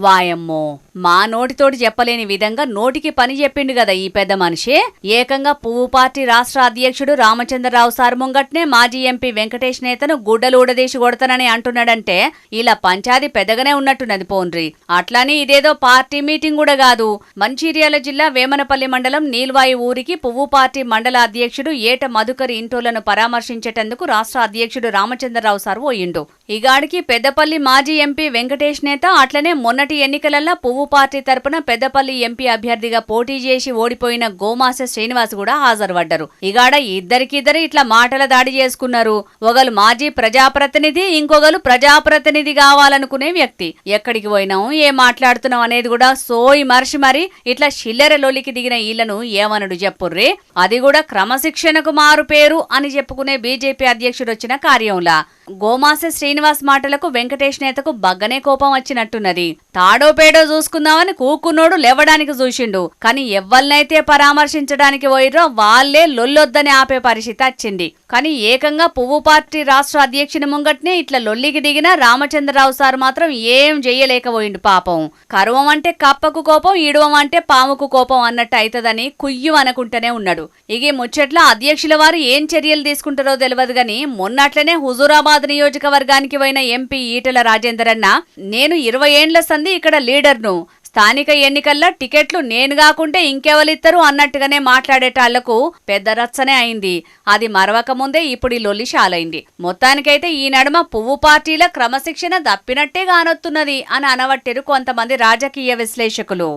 వాయమ్మో, మా నోటితోటి చెప్పలేని విధంగా నోటికి పని చెప్పిండు కదా ఈ పెద్ద మనిషి. ఏకంగా పువ్వు పార్టీ రాష్ట్ర అధ్యక్షుడు రామచంద్రరావు సార్ ముంగట్నే మాజీ ఎంపీ వెంకటేష్ నేతను గుడ్డలు ఊడదీసి కొడతానని అంటున్నాడంటే ఇలా పంచాది పెద్దగానే ఉన్నట్టున్నది పోన్రి. అట్లానే ఇదేదో పార్టీ మీటింగ్ కూడా కాదు. మంచిర్యాల జిల్లా వేమనపల్లి మండలం నీల్వాయి ఊరికి పువ్వు పార్టీ మండల అధ్యక్షుడు ఏట మధుకర్ ఇంటోలను పరామర్శించేటందుకు రాష్ట్ర అధ్యక్షుడు రామచంద్రరావు సార్ పోయిండు. ఇగాడికి పెద్దపల్లి మాజీ ఎంపీ వెంకటేష్ నేత అట్లనే మొన్నటి ఎన్నికలలో పువ్వు పార్టీ తరపున పెద్దపల్లి ఎంపీ అభ్యర్థిగా పోటీ చేసి ఓడిపోయిన గోమాస శ్రీనివాస్ కూడా హాజరుపడ్డారు. ఇగాడ ఇద్దరికిద్దరు ఇట్లా మాటల దాడి చేసుకున్నారు. ఒకరు మాజీ ప్రజాప్రతినిధి, ఇంకొకరు ప్రజాప్రతినిధి కావాలనుకునే వ్యక్తి. ఎక్కడికి పోయినాం, ఏం మాట్లాడుతున్నాం అనేది కూడా సోయి మర్చి మరి ఇట్లా చిల్లెర లొలికి దిగిన ఈళ్లను ఏమనుడు చెప్పుర్రి. అది కూడా క్రమశిక్షణకు మారు పేరు అని చెప్పుకునే బీజేపీ అధ్యక్షుడు వచ్చిన కార్యంలా. గోమాస శ్రీనివాస్ మాటలకు వెంకటేష్ నేతకు బగ్గనే కోపం వచ్చినట్టున్నది. తాడో పేడో చూసుకుందామని కూకున్నోడు లేవడానికి చూసిండు. కానీ ఎవ్వరినైతే పరామర్శించడానికి పోయిరో వాళ్లే లొల్లొద్దని ఆపే పరిస్థితి వచ్చింది. కానీ ఏకంగా పువ్వు పార్టీ రాష్ట్ర అధ్యక్షుని ముంగట్నే ఇట్లా లొల్లికి దిగిన రామచంద్రరావు సార్ మాత్రం ఏం చెయ్యలేకపోయిండు పాపం. కరువం అంటే కప్పకు కోపం, ఈడువం అంటే పాముకు కోపం అన్నట్టు అయితదని కుయ్యం అనుకుంటూనే ఉన్నాడు. ఇగే ముచ్చట్ల అధ్యక్షుల వారు ఏం చర్యలు తీసుకుంటారో తెలియదు గాని మొన్నట్లనే హుజూరాబాద్ నియోజకవర్గానికి పోయిన ఎంపీ ఈటెల రాజేందర్ అన్న, నేను 20 ఏండ్ల సంది ఇక్కడ లీడర్ను, స్థానిక ఎన్నికల్లో టికెట్లు నేను కాకుంటే ఇంకెవరిద్దరు అన్నట్టుగానే మాట్లాడేటాళ్లకు పెద్ద రచ్చనే అయింది. అది మరవక ముందే ఇప్పుడు ఈ లొల్లి షాలైంది. మొత్తానికైతే ఈ నడుమ పువ్వు పార్టీల క్రమశిక్షణ దప్పినట్టే కానొత్తున్నది అని అనవట్టిరు కొంతమంది రాజకీయ విశ్లేషకులు.